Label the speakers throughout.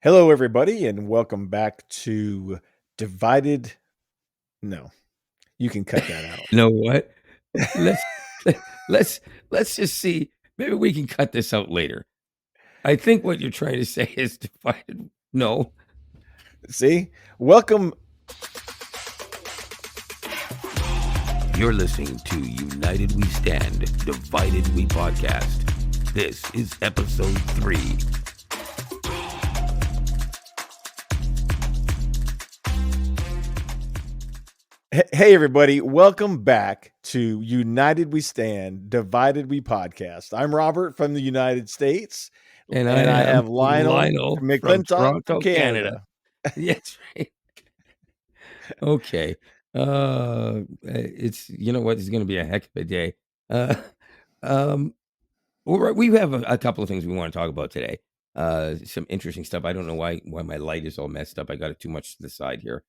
Speaker 1: Hello, everybody, and welcome back to Divided. No, you can cut that out.
Speaker 2: You know what? Let's let's let's just see. Maybe we can cut this out later. I think what you're trying to say is divided. No,
Speaker 1: See? Welcome.
Speaker 2: you're listening to United We Stand, Divided We Podcast. This is episode 3.
Speaker 1: Hey, everybody. Welcome back to United We Stand, Divided We Podcast. I'm Robert from the United States,
Speaker 2: And
Speaker 1: I
Speaker 2: I am
Speaker 1: have Lionel from
Speaker 2: from
Speaker 1: McClintock from
Speaker 2: Toronto, Canada.
Speaker 1: Canada.
Speaker 2: That's right. Okay. It's you know what? It's going to be a heck of a day. Uh, um, we have a couple of things we want to talk about today. Some interesting stuff. I don't know why my light is all messed up. I got it too much to the side here,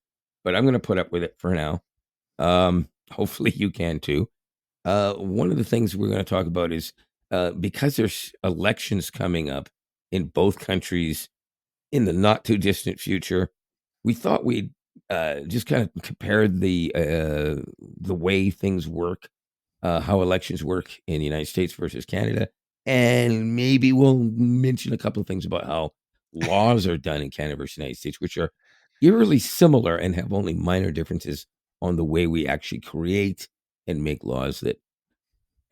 Speaker 2: but I'm going to put up with it for now. Hopefully you can too. One of the things we're going to talk about is because there's elections coming up in both countries in the not too distant future. We thought we'd just kind of compare the way things work, how elections work in the United States versus Canada, and maybe we'll mention a couple of things about how laws are done in Canada versus the United States, which are eerily similar and have only minor differences on the way we actually create and make laws that,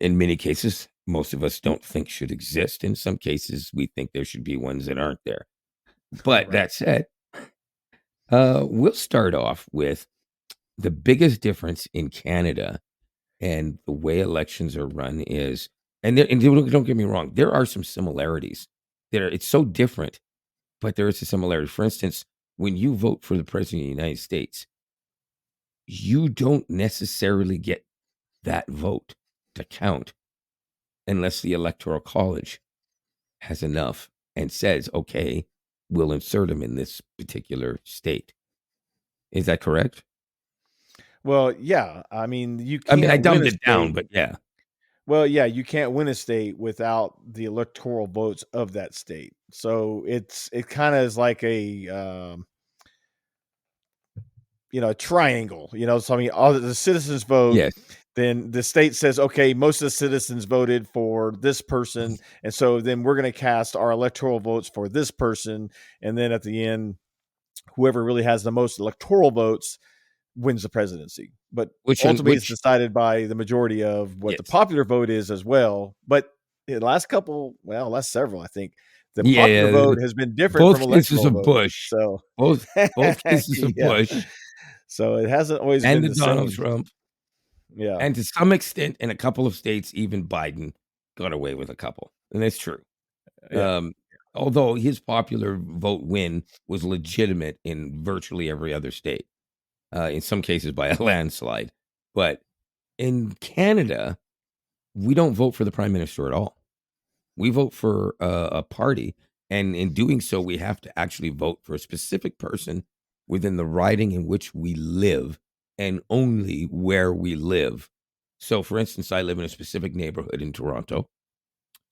Speaker 2: in many cases, most of us don't think should exist. In some cases, we think there should be ones that aren't there. But
Speaker 1: Right.
Speaker 2: that said, we'll start off with the biggest difference in Canada and the way elections are run is, and don't get me wrong, there are some similarities. It's so different, but there is a similarity. For instance, when you vote for the president of the United States, you don't necessarily get that vote to count unless the Electoral College has enough and says, okay, we'll insert him in this particular state. Is that correct?
Speaker 1: Well, yeah. I mean, you
Speaker 2: I mean, I
Speaker 1: can't win
Speaker 2: dumbed
Speaker 1: a
Speaker 2: it down,
Speaker 1: state.
Speaker 2: but yeah.
Speaker 1: Well, yeah, you can't win a state without the electoral votes of that state. So it kind of is like a a triangle. So I mean, all the citizens vote.
Speaker 2: Yes.
Speaker 1: Then the state says, okay, most of the citizens voted for this person, and so then we're going to cast our electoral votes for this person, and then at the end, whoever really has the most electoral votes wins the presidency. But ultimately, it's
Speaker 2: Which
Speaker 1: decided by the majority of what the
Speaker 2: yes.
Speaker 1: popular vote is as well. But the last several, I think, the popular
Speaker 2: Yeah,
Speaker 1: vote has been different from
Speaker 2: both cases
Speaker 1: electoral
Speaker 2: of
Speaker 1: vote.
Speaker 2: Bush,
Speaker 1: So,
Speaker 2: both cases of
Speaker 1: yeah.
Speaker 2: Bush
Speaker 1: So it hasn't always
Speaker 2: and
Speaker 1: been
Speaker 2: the
Speaker 1: the
Speaker 2: Donald
Speaker 1: same.
Speaker 2: Trump,
Speaker 1: Yeah.
Speaker 2: and to some extent, in a couple of states, even Biden got away with a couple, and that's true.
Speaker 1: Yeah.
Speaker 2: Although his popular vote win was legitimate in virtually every other state, in some cases by a landslide. But in Canada, we don't vote for the prime minister at all. We vote for a party, and in doing so, we have to actually vote for a specific person within the riding in which we live and only where we live. So, for instance, I live in a specific neighborhood in Toronto.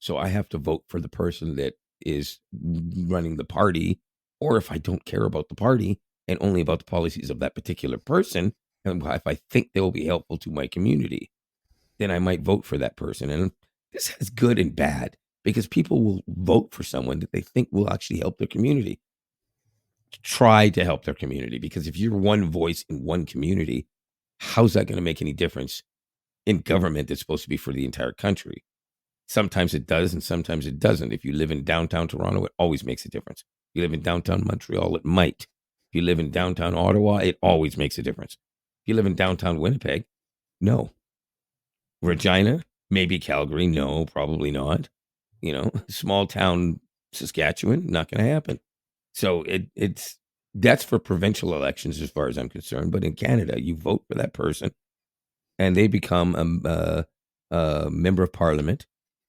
Speaker 2: So I have to vote for the person that is running the party. Or if I don't care about the party and only about the policies of that particular person, and if I think they will be helpful to my community, then I might vote for that person. And this has good and bad because people will vote for someone that they think will actually help their community. Try to help their community, because if you're one voice in one community, how's that going to make any difference in government that's supposed to be for the entire country? Sometimes it does, and sometimes it doesn't. If you live in downtown Toronto, it always makes a difference. If you live in downtown Montreal, it might. If you live in downtown Ottawa, it always makes a difference. If you live in downtown Winnipeg, no. Regina, maybe Calgary, no, probably not. Small town Saskatchewan, not going to happen. So that's for provincial elections as far as I'm concerned. But in Canada, you vote for that person, and they become a member of parliament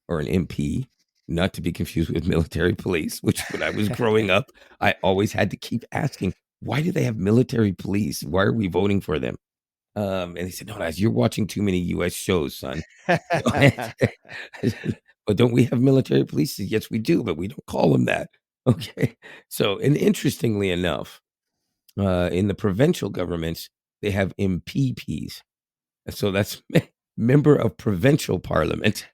Speaker 2: or an MP, not to be confused with military police, which when I was growing up, I always had to keep asking, why do they have military police? Why are we voting for them? And he said, no, guys, you're watching too many U.S. shows, son. But don't we have military police? Yes, we do, but we don't call them that. Okay. So, and interestingly enough, in the provincial governments, they have MPPs. So that's member of provincial parliament.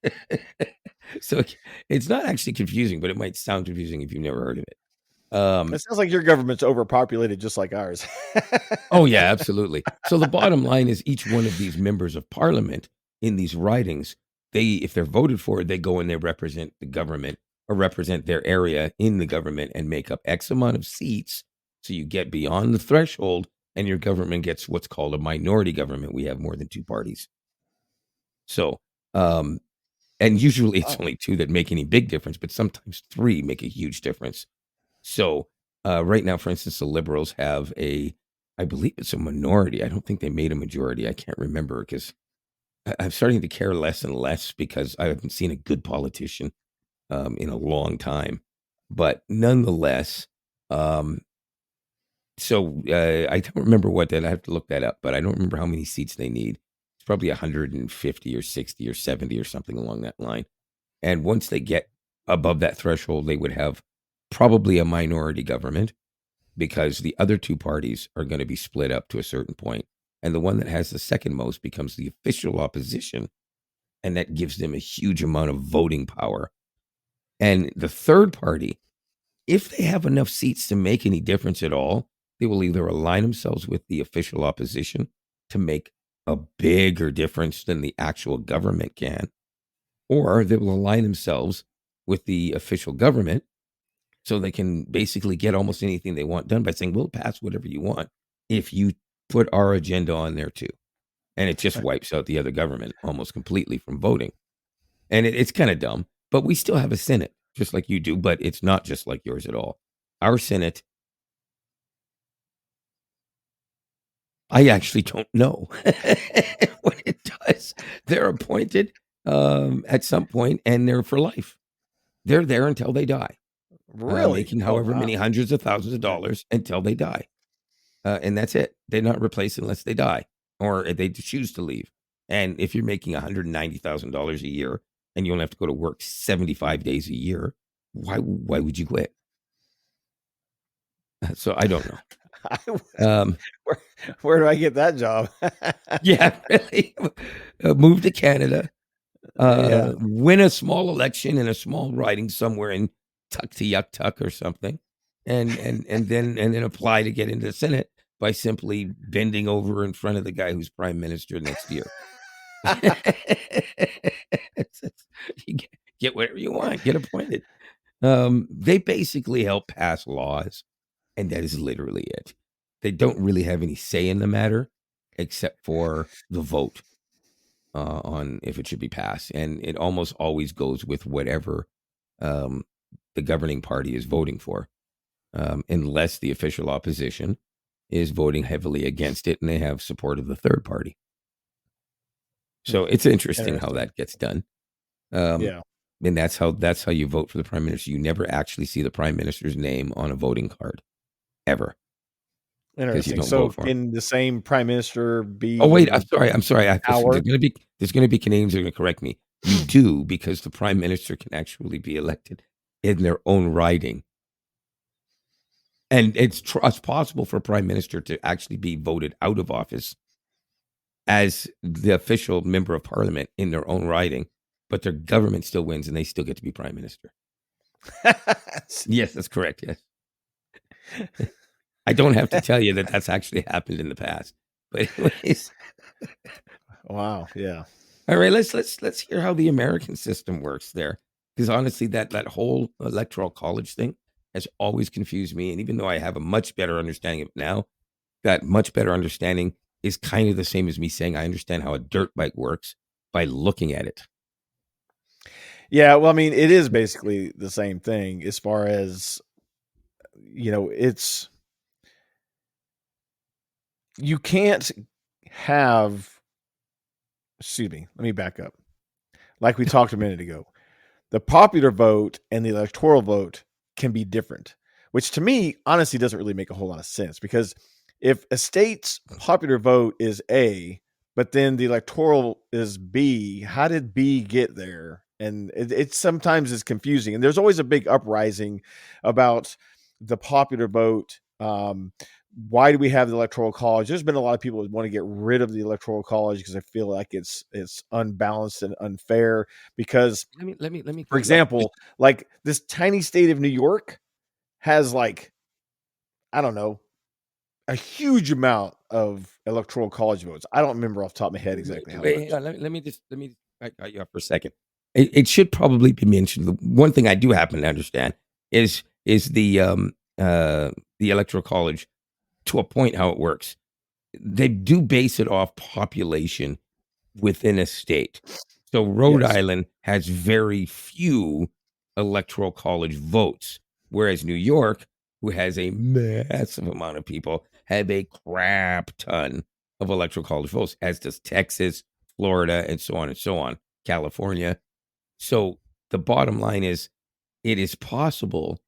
Speaker 2: So it's not actually confusing, but it might sound confusing if you've never heard of it.
Speaker 1: It sounds like your government's overpopulated just like ours.
Speaker 2: Oh, yeah, absolutely. So the bottom line is each one of these members of parliament in these ridings, if they're voted for, they go and they represent the government or represent their area in the government and make up X amount of seats. So you get beyond the threshold and your government gets what's called a minority government. We have more than two parties. So, um, and usually it's
Speaker 1: Wow.
Speaker 2: only two that make any big difference, but sometimes three make a huge difference. So, right now, for instance, the Liberals have I believe it's a minority. I don't think they made a majority. I can't remember because I'm starting to care less and less because I haven't seen a good politician in a long time. But nonetheless, um, I don't remember what that. I have to look that up, but I don't remember how many seats they need. It's probably 150 or 60 or 70 or something along that line. And once they get above that threshold, they would have probably a minority government because the other two parties are going to be split up to a certain point, and the one that has the second most becomes the official opposition, and that gives them a huge amount of voting power. And the third party, if they have enough seats to make any difference at all, they will either align themselves with the official opposition to make a bigger difference than the actual government can, or they will align themselves with the official government so they can basically get almost anything they want done by saying, we'll pass whatever you want if you put our agenda on there too. And it just wipes out the other government almost completely from voting. And it's kind of dumb, but we still have a Senate just like you do, but it's not just like yours at all. Our Senate, I actually don't know what it does. They're appointed at some point and they're for life. They're there until they die,
Speaker 1: Really?
Speaker 2: making
Speaker 1: Oh,
Speaker 2: however
Speaker 1: wow.
Speaker 2: many hundreds of thousands of
Speaker 1: Okay.
Speaker 2: dollars until they die. And that's it. They're not replaced unless they die or if they choose to leave. And if you're making $190,000 a year and you only have to go to work 75 days a year, why would you quit? So I don't know.
Speaker 1: I would-
Speaker 2: Um,
Speaker 1: where, where do I get that job?
Speaker 2: yeah, really. Move to Canada,
Speaker 1: Yeah.
Speaker 2: win a small election in a small riding somewhere in Tuck or something, and then apply to get into the Senate by simply bending over in front of the guy who's prime minister next year. You get whatever you want, get appointed. They basically help pass laws, and that is literally it. They don't really have any say in the matter except for the vote on if it should be passed, and it almost always goes with whatever um, the governing party is voting for, unless the official opposition is voting heavily against it and they have support of the third party.
Speaker 1: Hmm.
Speaker 2: So it's interesting how
Speaker 1: Interesting.
Speaker 2: that gets done. Um,
Speaker 1: Yeah.
Speaker 2: and that's how you vote for the prime minister. You never actually see the prime minister's name on a voting card ever because you
Speaker 1: Interesting.
Speaker 2: don't
Speaker 1: So
Speaker 2: vote for him.
Speaker 1: can the same prime minister
Speaker 2: Oh wait, I'm
Speaker 1: be
Speaker 2: sorry. I'm sorry.
Speaker 1: power?
Speaker 2: There's gonna be Canadians that are gonna correct me. You do because the prime minister can actually be elected in their own riding, and it's possible for a prime minister to actually be voted out of office as the official member of parliament in their own riding, but their government still wins and they still get to be prime minister. Yes, that's correct. Yes. I don't have to tell you that that's actually happened in the past. But anyways,
Speaker 1: Wow. Yeah.
Speaker 2: all right, let's hear how the American system works there. Because honestly, that whole electoral college thing has always confused me. And even though I have a much better understanding of it now, that much better understanding is kind of the same as me saying I understand how a dirt bike works by looking at it.
Speaker 1: Yeah. Well, I mean, it is basically the same thing as far as, it's, you can't have, excuse me, let me back up. Like we talked a minute ago, the popular vote and the electoral vote can be different, which to me honestly doesn't really make a whole lot of sense because if a state's popular vote is A, but then the electoral is B, how did B get there? and it sometimes is confusing. And there's always a big uprising about the popular vote. Why do we have the electoral college? There's been a lot of people that want to get rid of the electoral college because I feel like it's unbalanced and unfair. Because,
Speaker 2: Let me
Speaker 1: for
Speaker 2: cut you off.
Speaker 1: example, like this tiny state of New York has, like, I don't know, a huge amount of electoral college votes. I don't remember off the top of my head exactly how
Speaker 2: Wait, hang
Speaker 1: much.
Speaker 2: on. Let me I cut you off for a second. It should probably be mentioned. The one thing I do happen to understand is the electoral college to a point how it works. They do base it off population within a state. So Rhode
Speaker 1: Yes,
Speaker 2: Island has very few electoral college votes, whereas New York, who has a massive amount of people, have a crap ton of electoral college votes, as does Texas, Florida, and so on and so on, California. So the bottom line is, it is possible,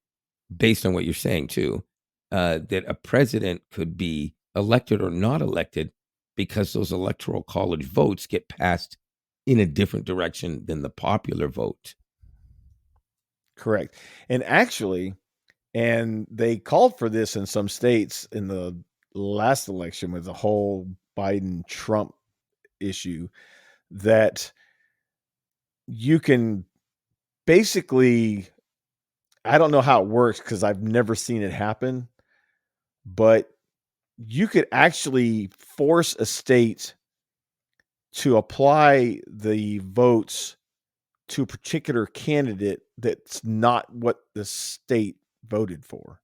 Speaker 2: based on what you're saying too, that a president could be elected or not elected because those electoral college votes get passed in a different direction than the popular vote.
Speaker 1: correct. And actually, and they called for this in some states in the last election with the whole Biden Trump issue, that you can basically, I don't know how it works because I've never seen it happen, but you could actually force a state to apply the votes to a particular candidate that's not what the state voted for.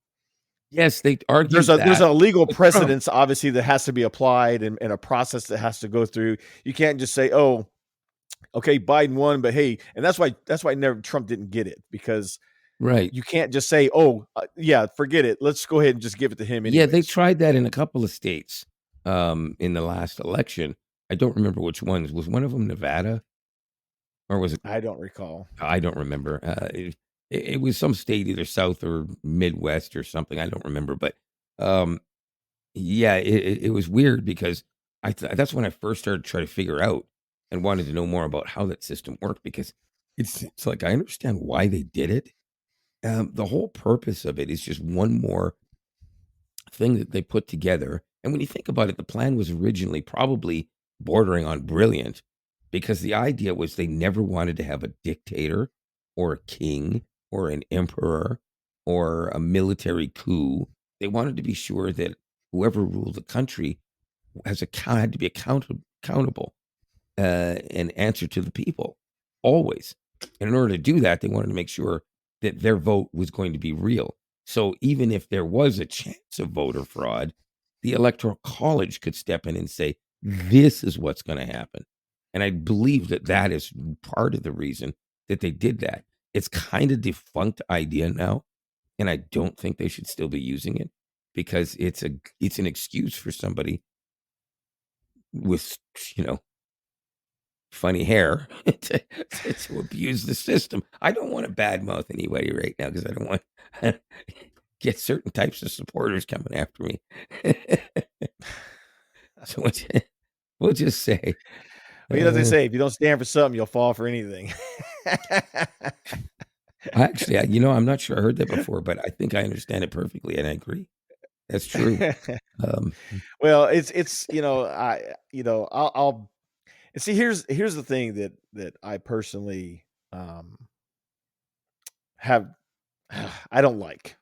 Speaker 2: Yes, they
Speaker 1: There's
Speaker 2: argued
Speaker 1: a
Speaker 2: that
Speaker 1: legal
Speaker 2: with Trump.
Speaker 1: precedence, obviously, that has to be applied, and a process that has to go through. You can't just say, "Oh, okay, Biden won," but hey, and that's why never Trump didn't get it, because
Speaker 2: Right.
Speaker 1: you can't just say, "Oh, yeah, forget it. Let's go ahead and just give it to him
Speaker 2: Yeah, they
Speaker 1: anyways."
Speaker 2: tried that in a couple of states in the last election. I don't remember which ones. Was one of them Nevada, or was it?
Speaker 1: I don't recall.
Speaker 2: I don't remember. It was some state, either South or Midwest or something. I don't remember, but um, yeah, it was weird because that's when I first started trying to figure out and wanted to know more about how that system worked, because it's like I understand why they did it. The whole purpose of it is just one more thing that they put together. And when you think about it, the plan was originally probably bordering on brilliant, because the idea was they never wanted to have a dictator or a king or an emperor or a military coup. They wanted to be sure that whoever ruled the country had to be accountable and answer to the people always. And in order to do that, they wanted to make sure that their vote was going to be real. So even if there was a chance of voter fraud, the electoral college could step in and say, this is what's going to happen. And I believe that that is part of the reason that they did that. It's kind of defunct idea now, and I don't think they should still be using it, because it's an excuse for somebody with, you know, funny hair to abuse the system. I don't want to badmouth anybody right now, because I don't want to get certain types of supporters coming after me. So we'll just say,
Speaker 1: Well, you know what they
Speaker 2: uh,
Speaker 1: say: if you don't stand for something, you'll fall for anything.
Speaker 2: actually, I'm not sure I heard that before, but I think I understand it perfectly, and I agree. That's true. Um,
Speaker 1: Well, it's I'll and see, here's the thing that I personally have I don't like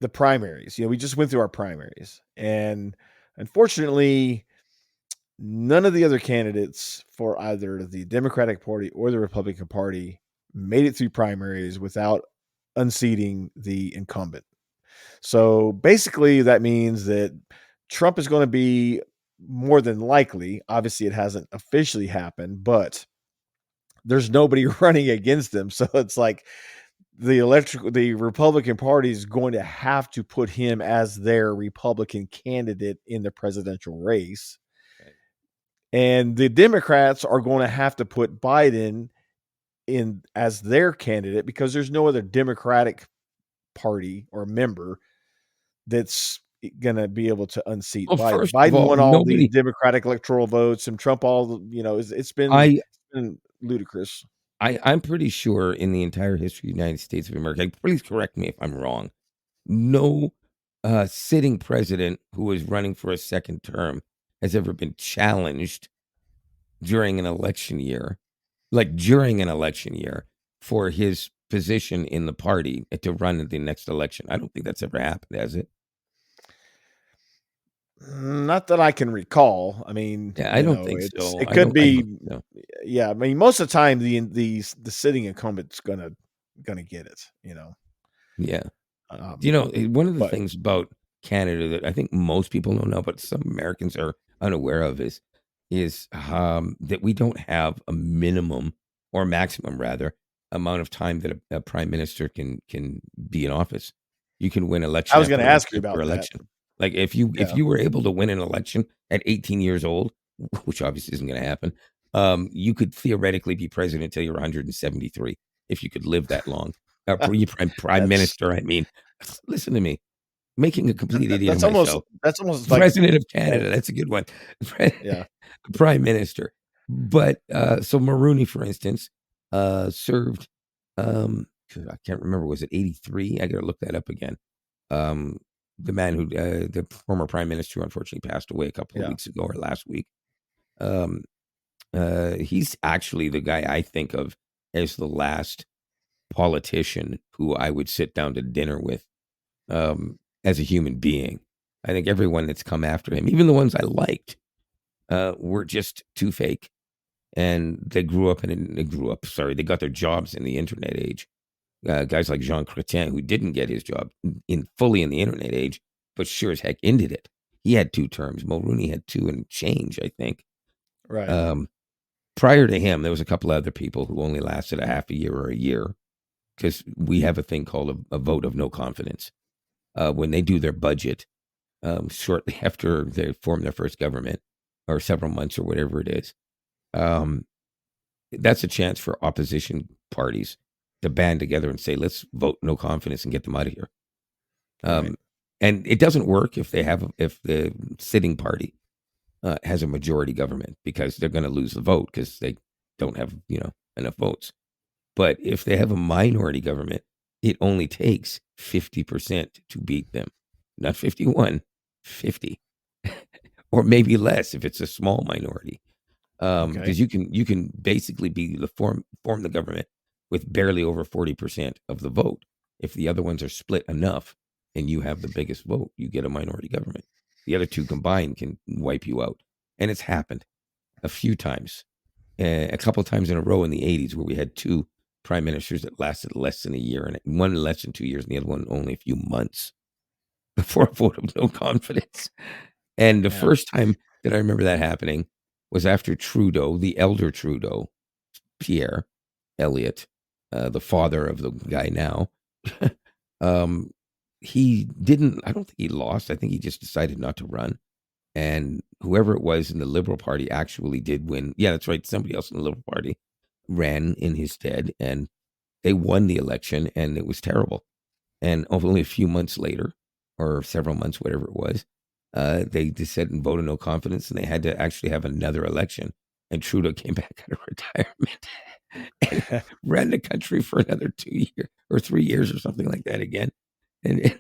Speaker 1: the primaries. We just went through our primaries, and unfortunately, none of the other candidates for either the Democratic Party or the Republican Party made it through primaries without unseating the incumbent. So basically, that means that Trump is going to be, more than likely, obviously, it hasn't officially happened, but there's nobody running against him. So it's like the Republican Party is going to have to put him as their Republican candidate in the presidential race.
Speaker 2: right.
Speaker 1: And the Democrats are going to have to put Biden in as their candidate, because there's no other Democratic Party or member that's going to be able to unseat
Speaker 2: Well,
Speaker 1: Biden.
Speaker 2: first of
Speaker 1: Biden
Speaker 2: all,
Speaker 1: won all the
Speaker 2: nobody.
Speaker 1: Democratic electoral votes, and Trump all, it's been
Speaker 2: I
Speaker 1: ludicrous.
Speaker 2: I'm pretty sure in the entire history of the United States of America, please correct me if I'm wrong, no sitting president who is running for a second term has ever been challenged during an election year, like during an election year, for his position in the party to run in the next election. I don't think that's ever happened, has it?
Speaker 1: Not that I can recall. I mean,
Speaker 2: Yeah, I don't think
Speaker 1: it's
Speaker 2: so.
Speaker 1: it could
Speaker 2: I don't
Speaker 1: be,
Speaker 2: think so.
Speaker 1: yeah. I mean, most of the time, the sitting incumbent's gonna get it.
Speaker 2: Yeah.
Speaker 1: Um,
Speaker 2: One of the
Speaker 1: but
Speaker 2: things about Canada that I think most people don't know, but some Americans are unaware of is that we don't have a minimum or maximum rather amount of time that a prime minister can be in office. You can win
Speaker 1: I
Speaker 2: election
Speaker 1: was
Speaker 2: after
Speaker 1: gonna ask you
Speaker 2: election after
Speaker 1: about that.
Speaker 2: election. Like if
Speaker 1: Yeah.
Speaker 2: you were able to win an election at 18 years old, which obviously isn't going to happen, you could theoretically be president until you're 173 if you could live that long. Prime
Speaker 1: That's
Speaker 2: minister, I mean, listen to me, making a complete idiot of myself.
Speaker 1: that's almost like,
Speaker 2: President of
Speaker 1: oh,
Speaker 2: Canada, that's a good one. Pre
Speaker 1: yeah.
Speaker 2: Prime Minister. But, so Maroney, for instance, served, I can't remember, was it 83? I gotta look that up again. Um, the man who, the former prime minister who unfortunately passed away a couple of
Speaker 1: Yeah.
Speaker 2: weeks ago or last week. Um, he's actually the guy I think of as the last politician who I would sit down to dinner with as a human being. I think everyone that's come after him, even the ones I liked, were just too fake. And they got their jobs in the internet age. Guys like Jean Chrétien, who didn't get his job fully in the internet age, but sure as heck ended it. He had 2 terms. Mulrooney had 2 and change, I think.
Speaker 1: Right.
Speaker 2: Um, Prior to him, there was a couple other people who only lasted a half a year or a year because we have a thing called a vote of no confidence. When they do their budget, shortly after they form their first government, or several months or whatever it is, um, that's a chance for opposition parties to band together and say, "Let's vote no confidence and get them out of here."
Speaker 1: Right.
Speaker 2: Um, and it doesn't work if the sitting party has a majority government because they're going to lose the vote because they don't have enough votes. But if they have a minority government, it only takes 50% to beat them, not 51, 50, or maybe less if it's a small minority.
Speaker 1: Okay.
Speaker 2: Because you can basically be the form the government with barely over 40% of the vote. If the other ones are split enough and you have the biggest vote, you get a minority government. The other two combined can wipe you out. And it's happened a few times, a couple of times in a row in the 80s where we had 2 prime ministers that lasted less than a year, and one less than 2 years and the other one only a few months before a vote of no confidence. And the
Speaker 1: Yeah.
Speaker 2: first time that I remember that happening was after Trudeau, the elder Trudeau, Pierre Elliott, the father of the guy now. um, he didn't, I don't think he lost. I think he just decided not to run. And whoever it was in the Liberal Party actually did win. Yeah, that's right. Somebody else in the Liberal Party ran in his stead, and they won the election, and it was terrible. And only a few months later, or several months, whatever it was, they just said and voted no confidence, and they had to actually have another election. And Trudeau came back out of retirement and ran the country for another 2 years or 3 years or something like that again, and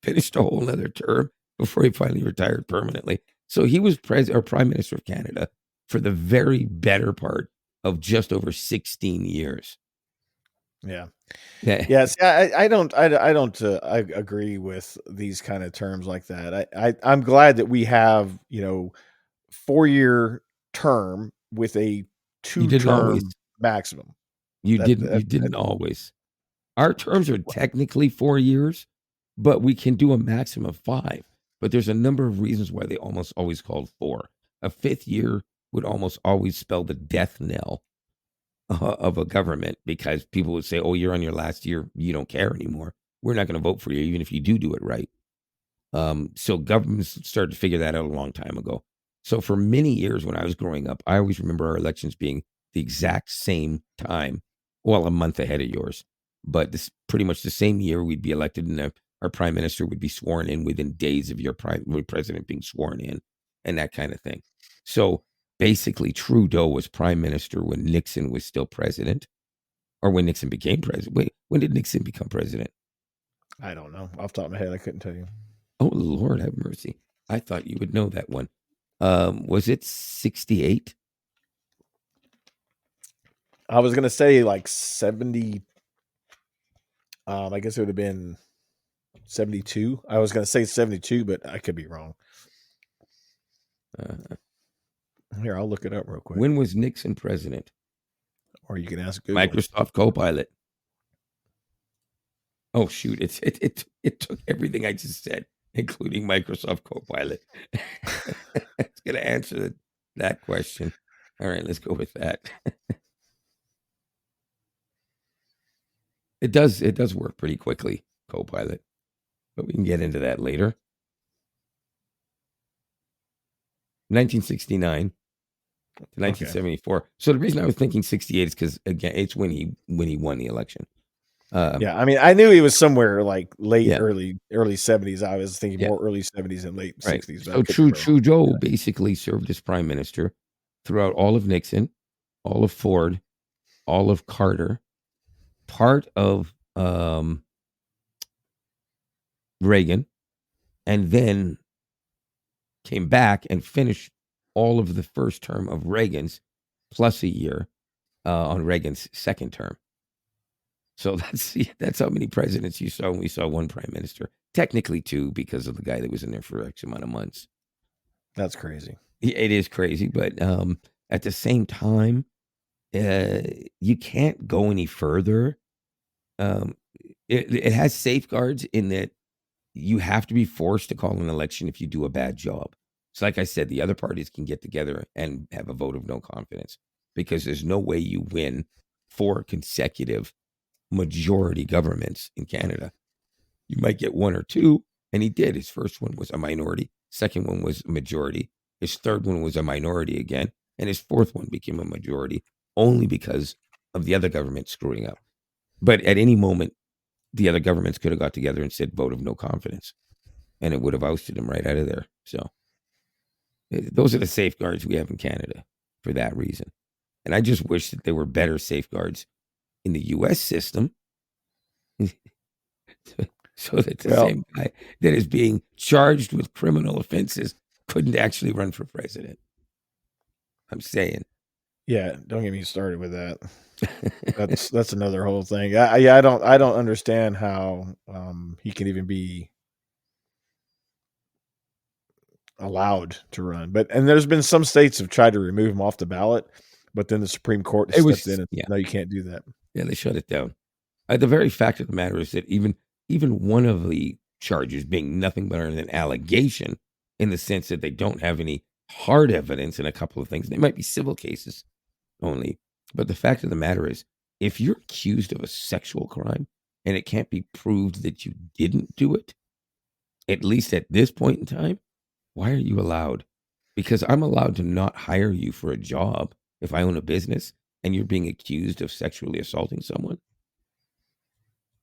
Speaker 2: finished a whole another term before he finally retired permanently. So he was president or prime minister of Canada for the very better part of just over 16 years.
Speaker 1: Yeah.
Speaker 2: Yeah,
Speaker 1: Yes. I don't I agree with these kind of terms like that. I'm glad that we have 4-year term with a
Speaker 2: you didn't always.
Speaker 1: 2-term maximum.
Speaker 2: You
Speaker 1: That
Speaker 2: didn't. You
Speaker 1: that, that
Speaker 2: didn't always. Our terms are technically 4 years, but we can do a maximum of 5. But there's a number of reasons why they almost always called 4. A fifth year would almost always spell the death knell of a government because people would say, "Oh, you're on your last year. You don't care anymore. We're not going to vote for you, even if you do it right." So governments started to figure that out a long time ago. So for many years when I was growing up, I always remember our elections being the exact same time, well, a month ahead of yours. But this pretty much the same year we'd be elected, and our prime minister would be sworn in within days of your president being sworn in, and that kind of thing. So basically, Trudeau was prime minister when Nixon was still president. or when Nixon became president. Wait, when did Nixon become president?
Speaker 1: I don't know. Off the top of my head, I couldn't tell you.
Speaker 2: Oh, Lord have mercy. I thought you would know that one. Was it 68?
Speaker 1: I was gonna say like 70. I guess it would have been 72. I was gonna say 72, but I could be wrong. Here, I'll look it up real quick.
Speaker 2: When was Nixon president?
Speaker 1: Or you can ask Google.
Speaker 2: Microsoft Copilot. Oh shoot! It took everything I just said, including Microsoft Copilot. It's going to answer that question. All right, let's go with that. It does work pretty quickly, Copilot, but we can get into that later. 1969 to 1974. Okay. So the reason I was thinking 68 is because again, it's when he won the election.
Speaker 1: Yeah, I mean, I knew he was somewhere like late, early 70s. I was thinking more early 70s and late 60s.
Speaker 2: So Trudeau basically served as prime minister throughout all of Nixon, all of Ford, all of Carter, part of Reagan, and then came back and finished all of the first term of Reagan's plus a year on Reagan's second term. So that's how many presidents you saw when we saw one prime minister. Technically two, because of the guy that was in there for X amount of months.
Speaker 1: That's crazy.
Speaker 2: It is crazy, but at the same time, you can't go any further. It has safeguards in that you have to be forced to call an election if you do a bad job. So like I said, the other parties can get together and have a vote of no confidence because there's no way you win 4 consecutive majority governments in Canada. You might get 1 or 2, and he did. His first one was a minority. Second one was a majority. His third one was a minority again. And his fourth one became a majority only because of the other government screwing up. But at any moment, the other governments could have got together and said vote of no confidence, and it would have ousted him right out of there. So those are the safeguards we have in Canada for that reason. And I just wish that there were better safeguards in the U.S. system so that the same guy that is being charged with criminal offenses couldn't actually run for president. I'm saying.
Speaker 1: Yeah, don't get me started with that. That's another whole thing. I don't understand how he can even be allowed to run. And there's been some states have tried to remove him off the ballot, but then the Supreme Court stepped in and no, you can't do that.
Speaker 2: Yeah, they shut it down. The very fact of the matter is that even one of the charges being nothing but an allegation, in the sense that they don't have any hard evidence in a couple of things. They might be civil cases only. But the fact of the matter is, if you're accused of a sexual crime and it can't be proved that you didn't do it, at least at this point in time, why are you allowed? Because I'm allowed to not hire you for a job if I own a business and you're being accused of sexually assaulting someone.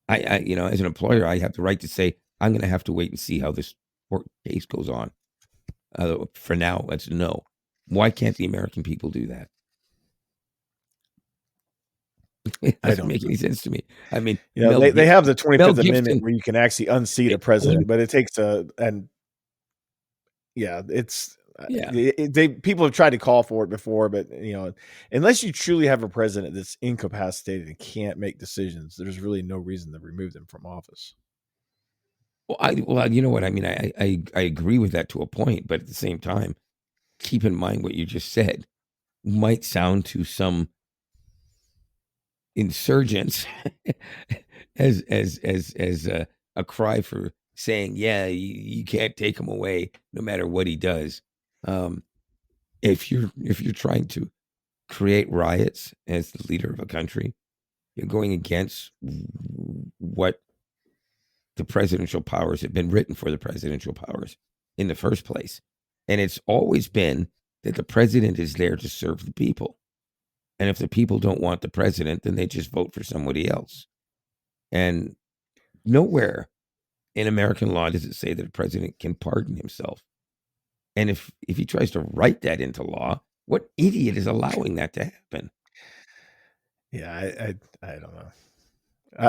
Speaker 2: I as an employer, I have the right to say, I'm going to have to wait and see how this court case goes on. For now, that's no. Why can't the American people do that? It doesn't make any sense to me. I mean,
Speaker 1: they have the 25th Amendment where you can actually unseat a president, but it takes people have tried to call for it before, but unless you truly have a president that's incapacitated and can't make decisions, there's really no reason to remove them from office.
Speaker 2: Well, you know what I mean. I agree with that to a point, but at the same time, keep in mind what you just said might sound to some insurgents as a cry for saying, yeah, you can't take him away no matter what he does. If you're trying to create riots as the leader of a country, you're going against what the presidential powers have been written for the presidential powers in the first place. And it's always been that the president is there to serve the people. And if the people don't want the president, then they just vote for somebody else. And nowhere in American law does it say that a president can pardon himself. And if he tries to write that into law, what idiot is allowing that to happen?
Speaker 1: Yeah, I don't know.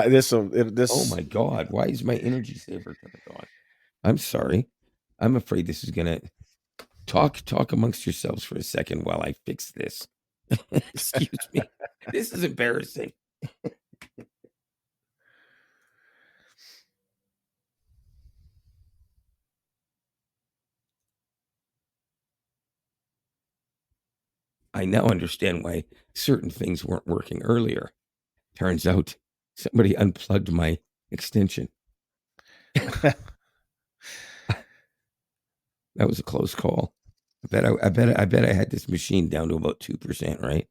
Speaker 1: This
Speaker 2: Oh
Speaker 1: this
Speaker 2: my God, why is my energy saver turned on? I'm sorry. I'm afraid this is gonna talk amongst yourselves for a second while I fix this. Excuse me. This is embarrassing. I now understand why certain things weren't working earlier. Turns out somebody unplugged my extension. That was a close call. I bet I had this machine down to about 2%, right?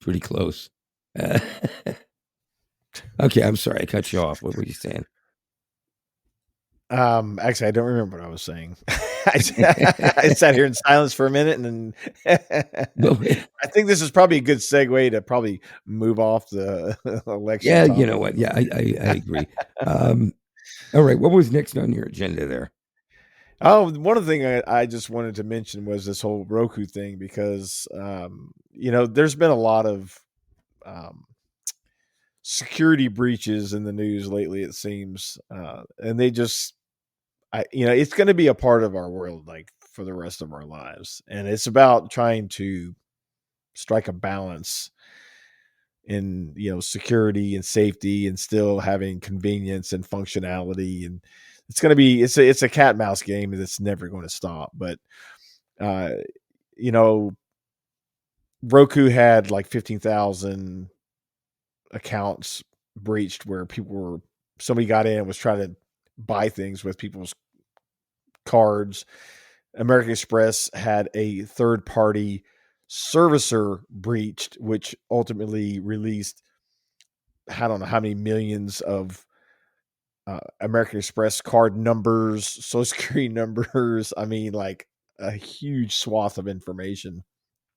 Speaker 2: Pretty close. Uh, okay, I'm sorry I cut you off. What were you saying?
Speaker 1: Actually, I don't remember what I was saying. I sat here in silence for a minute, and then
Speaker 2: Well,
Speaker 1: I think this is probably a good segue to probably move off the election
Speaker 2: yeah, you know
Speaker 1: topic.
Speaker 2: what? Yeah, I agree. Um, all right, what was next on your agenda there?
Speaker 1: Oh, one of the thing I just wanted to mention was this whole Roku thing because there's been a lot of um, security breaches in the news lately. It seems, and they just it's going to be a part of our world like for the rest of our lives, and it's about trying to strike a balance in security and safety and still having convenience and functionality. And it's going to be it's a cat and mouse game and it's never going to stop. But uh you know Roku had like 15,000 accounts breached where somebody got in and was trying to buy things with people's cards. American Express had a third party servicer breached, which ultimately released I don't know how many millions of American Express card numbers, social security numbers. I mean, like a huge swath of information.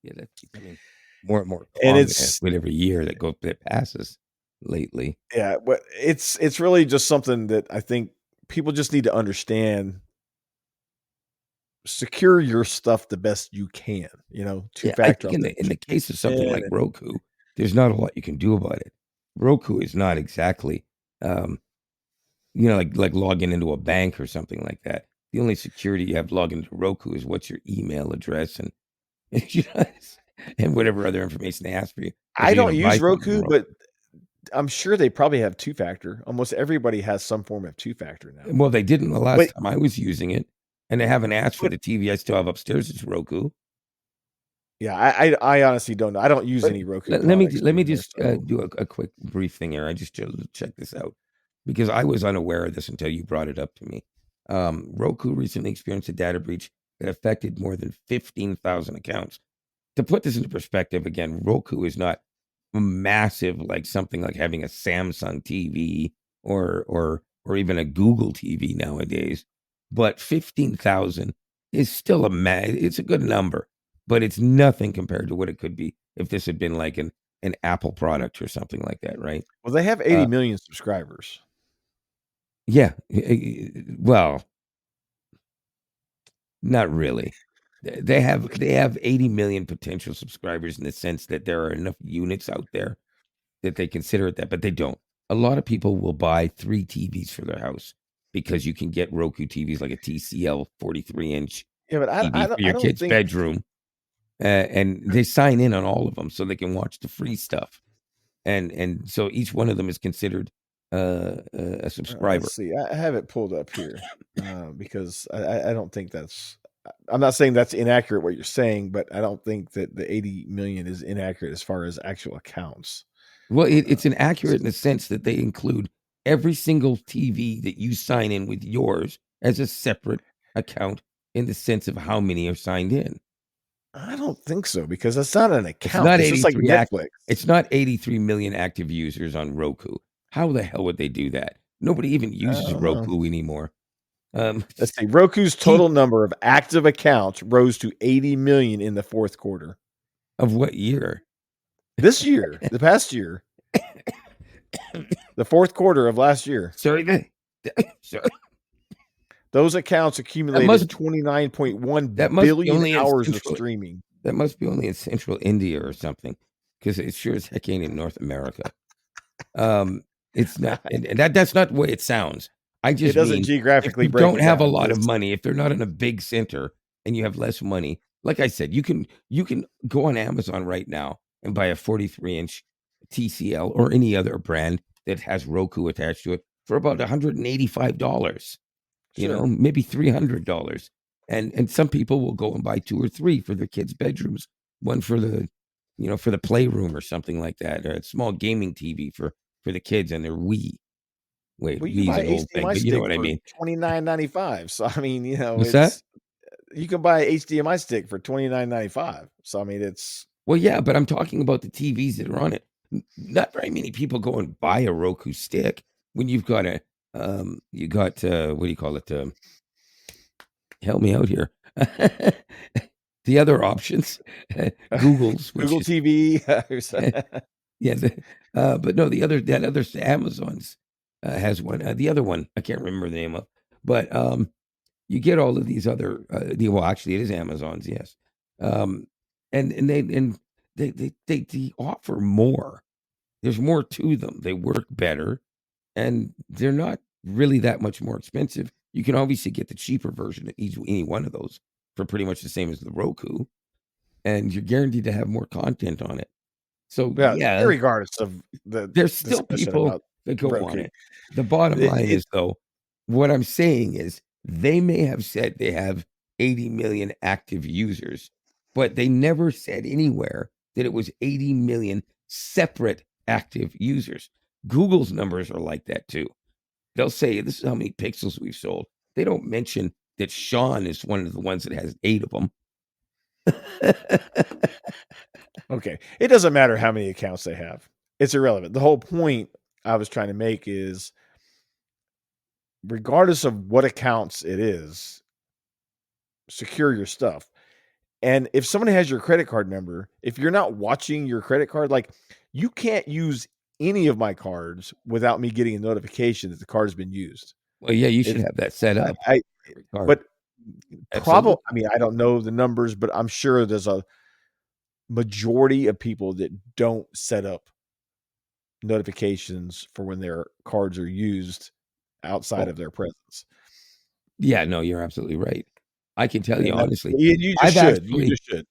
Speaker 2: Yeah, that's becoming more and more
Speaker 1: And
Speaker 2: prominent
Speaker 1: it's
Speaker 2: with every year that passes lately.
Speaker 1: yeah, but it's really just something that I think people just need to understand. Secure your stuff the best you can. Two
Speaker 2: Yeah, I
Speaker 1: factor
Speaker 2: think in the case of something like
Speaker 1: authentication.
Speaker 2: Roku, there's not a lot you can do about it. Roku is not exactly, um, like logging into a bank or something like that. The only security you have logged into Roku is what's your email address and you know, and whatever other information they ask for you if
Speaker 1: I
Speaker 2: you're
Speaker 1: don't
Speaker 2: gonna buy
Speaker 1: use
Speaker 2: something from
Speaker 1: Roku,
Speaker 2: Roku.
Speaker 1: but I'm sure they probably have two factor. Almost everybody has some form of two factor now.
Speaker 2: Well, they didn't the last
Speaker 1: But
Speaker 2: time I was using it, and they haven't asked for
Speaker 1: but
Speaker 2: the TV I still have upstairs. It's Roku.
Speaker 1: yeah, I honestly don't know. I don't use
Speaker 2: But
Speaker 1: any Roku
Speaker 2: let
Speaker 1: products
Speaker 2: let me
Speaker 1: anymore.
Speaker 2: just
Speaker 1: So
Speaker 2: do a quick brief thing here. I just check this out because I was unaware of this until you brought it up to me. Roku recently experienced a data breach that affected more than 15,000 accounts. To put this into perspective, again, Roku is not massive like something like having a Samsung TV or even a Google TV nowadays. But 15,000 is still it's a good number, but it's nothing compared to what it could be if this had been like an Apple product or something like that, right?
Speaker 1: well, they have 80
Speaker 2: Uh,
Speaker 1: million subscribers.
Speaker 2: yeah, well, not really. They have 80 million potential subscribers in the sense that there are enough units out there that they consider it that, but they don't. A lot of people will buy 3 TVs for their house because you can get Roku TVs like a TCL 43-inch
Speaker 1: Yeah, but
Speaker 2: TV for
Speaker 1: I
Speaker 2: your
Speaker 1: don't
Speaker 2: kid's
Speaker 1: think
Speaker 2: bedroom, and they sign in on all of them so they can watch the free stuff, and so each one of them is considered, a subscriber.
Speaker 1: let's see. I have it pulled up here because I don't think that's. I'm not saying that's inaccurate what you're saying, but I don't think that the 80 million is inaccurate as far as actual accounts.
Speaker 2: Well, it's
Speaker 1: Let's
Speaker 2: inaccurate in the sense that they include every single TV that you sign in with yours as a separate account in the sense of how many are signed in.
Speaker 1: I don't think so because that's not an
Speaker 2: It's
Speaker 1: account.
Speaker 2: not
Speaker 1: It's just like
Speaker 2: 83 act
Speaker 1: Netflix.
Speaker 2: it's not 83 million active users on Roku. How the hell would they do that? Nobody even
Speaker 1: I
Speaker 2: uses
Speaker 1: don't know.
Speaker 2: Roku anymore.
Speaker 1: Let's see. Roku's
Speaker 2: T
Speaker 1: total number of active accounts rose to 80 million in the fourth quarter.
Speaker 2: of what year?
Speaker 1: This year, the past year, the fourth quarter of last year,
Speaker 2: Sorry, sorry.
Speaker 1: those accounts
Speaker 2: That
Speaker 1: accumulated
Speaker 2: must
Speaker 1: 29.1
Speaker 2: that must be
Speaker 1: billion
Speaker 2: only in
Speaker 1: hours of
Speaker 2: central
Speaker 1: streaming.
Speaker 2: that must be only in central India or something. because it sure as heck ain't in North America. It's not, and that's not the way it sounds. I
Speaker 1: It
Speaker 2: just
Speaker 1: doesn't
Speaker 2: mean if
Speaker 1: geographically
Speaker 2: you
Speaker 1: break
Speaker 2: don't
Speaker 1: it
Speaker 2: have a
Speaker 1: down.
Speaker 2: lot of
Speaker 1: Just
Speaker 2: money, if they're not in a big center and you have less money, like I said, you can go on Amazon right now and buy a 43-inch TCL or any other brand that has Roku attached to it for about $185.
Speaker 1: sure.
Speaker 2: Maybe $300. And some people will go and buy two or three for their kids' bedrooms, one for the playroom or something like that, or a small gaming TV for the kids and their Wii. Wait,
Speaker 1: Well, you can
Speaker 2: Wii's
Speaker 1: buy
Speaker 2: an old thing,
Speaker 1: HDMI
Speaker 2: but you know
Speaker 1: stick
Speaker 2: what I
Speaker 1: for
Speaker 2: mean.
Speaker 1: $29.95. So I mean,
Speaker 2: What's that?
Speaker 1: it's you can buy a HDMI stick for $29.95. So I mean, it's
Speaker 2: Well, yeah, but I'm talking about the TVs that are on it. Not very many people go and buy a Roku stick when you've got you got what do you call it? Help me out here. The other options, Google's, which
Speaker 1: Google
Speaker 2: is
Speaker 1: TV.
Speaker 2: yeah, but no, that other Amazon's has one. The other one I can't remember the name of, but you get all of these other. Well, actually, it is Amazon's, yes, um, and they offer more. There's more to them. They work better, and they're not really that much more expensive. You can obviously get the cheaper version of any one of those for pretty much the same as the Roku, and you're guaranteed to have more content on it. So
Speaker 1: Yeah,
Speaker 2: yeah,
Speaker 1: regardless of the
Speaker 2: there's still
Speaker 1: discussion
Speaker 2: people
Speaker 1: about
Speaker 2: that go on
Speaker 1: Roku.
Speaker 2: it. The bottom line
Speaker 1: It
Speaker 2: is, though, what I'm saying is they may have said they have 80 million active users, but they never said anywhere that it was 80 million separate active users. Google's numbers are like that too. They'll say this is how many pixels we've sold. They don't mention that Sean is one of the ones that has 8 of them.
Speaker 1: okay. It doesn't matter how many accounts they have. It's irrelevant. The whole point I was trying to make is regardless of what accounts it is, secure your stuff. And if someone has your credit card number, if you're not watching your credit card, like you can't use any of my cards without me getting a notification that the card has been used.
Speaker 2: Well, yeah, you should
Speaker 1: It's
Speaker 2: have that set up.
Speaker 1: I
Speaker 2: Every card.
Speaker 1: but probably
Speaker 2: Absolutely.
Speaker 1: I mean, I don't know the numbers, but I'm sure there's a majority of people that don't set up notifications for when their cards are used outside
Speaker 2: Oh,
Speaker 1: of their presence.
Speaker 2: yeah, no, you're absolutely right. I can tell you
Speaker 1: And that's
Speaker 2: honestly,
Speaker 1: you just
Speaker 2: I've
Speaker 1: should. You
Speaker 2: actually
Speaker 1: just should.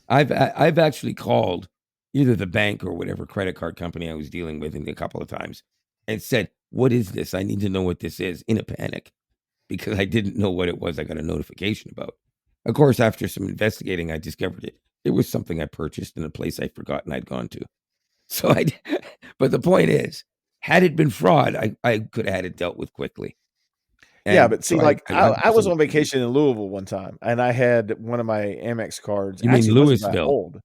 Speaker 2: I've actually called either the bank or whatever credit card company I was dealing with a couple of times and said, "What is this? I need to know what this is," in a panic because I didn't know what it was I got a notification about. Of course, after some investigating, I discovered it. It was something I purchased in a place I'd forgotten I'd gone to. So but the point is, had it been fraud, I could have had it dealt with quickly.
Speaker 1: Yeah,
Speaker 2: And
Speaker 1: but see,
Speaker 2: so I
Speaker 1: like
Speaker 2: I
Speaker 1: I was
Speaker 2: wasn't
Speaker 1: on vacation in Louisville one time, and I had one of my Amex cards.
Speaker 2: You mean
Speaker 1: Actually, it wasn't that
Speaker 2: Louisville?
Speaker 1: old.